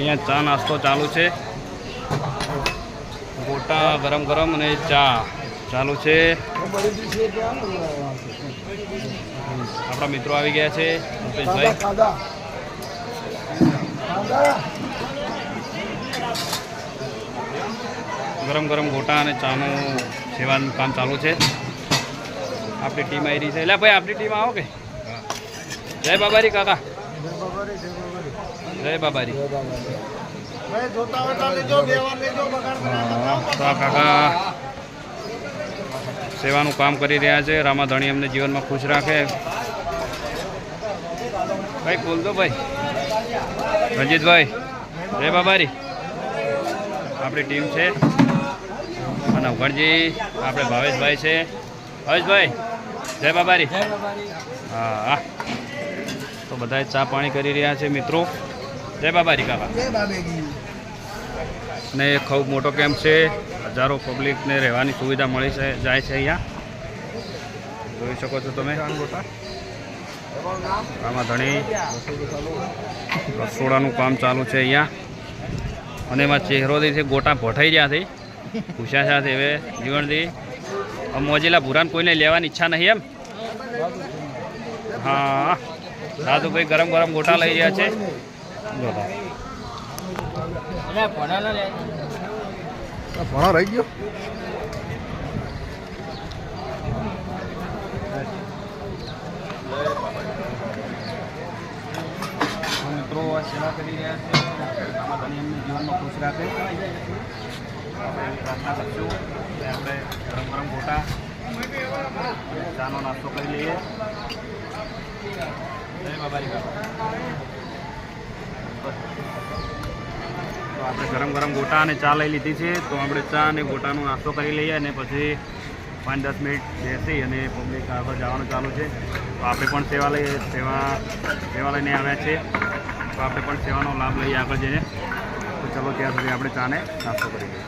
અહીંયા ચા નાસ્તો ચાલુ છે, ગોટા ગરમ ગરમ અને ચા ચાલુ છે। આપણા મિત્રો આવી ગયા છે, રૂપેશભાઈ। ગરમ ગરમ ગોટા અને ચાનું સેવાનું કામ ચાલુ છે। આપણી ટીમ આવી રહી છે। એટલે ભાઈ આપણી ટીમ આવો કે જય બાબારી કાકા, જય બાબારી। તો આ કાકા સેવાનું કામ કરી રહ્યા છે। રામાધણી અમને જીવનમાં ખુશ રાખે। ભાઈ બોલ દો ભાઈ, રંજીતભાઈ જય બાબારી। આપણી ટીમ છે અને ઉઘણજી આપણે ભાવેશભાઈ છે। ભાવેશભાઈ જય બાબારી। હા હા, તો બધા ચા પાણી કરી રહ્યા છે મિત્રો। જય બાબારી કાકા। ને ખૂબ મોટો કેમ્પ છે, હજારો પબ્લિકને રહેવાની સુવિધા મળી છે જાય છે। અહીંયા જોઈ શકો છો તમે, રામાધણી રસોડાનું કામ ચાલુ છે અહીંયા। અને એમાં ચહેરોથી છે ગોટા ભઠાઈ ગયા છે, પૂછ્યા સાથે હવે જીવનથી મોજીલા ભૂરાને કોઈને લેવાની ઈચ્છા નહીં એમ? હા, સાધુભાઈ ગરમ ગરમ ગોટા લઈ રહ્યા છે। ભણો રહી ગયો મિત્રો સેવા કરી રહ્યા છે, રામાધણી એમને જીવનમાં ખુશ રાખે પ્રાર્થના કરશું। આપણે ગરમ ગરમ ગોટા ચાનો નાસ્તો કરી લઈએ। જય બાબારી કાકા। તો આપણે ગરમ ગરમ ગોટા અને ચા લઈ લીધી છે, તો આપણે ચા અને ગોટાનો નાસ્તો કરી લઈએ અને પછી 5-10 મિનિટ બેસી અને પબ્લિક આગળ જવાનું ચાલુ છે। તો આપણે પણ સેવા લઈને આવ્યા છે, તો આપણે પણ સેવાનો લાભ લઈએ આગળ જઈને। તો ચલો ત્યાં સુધી આપણે ચાને નાસ્તો કરી લઈએ।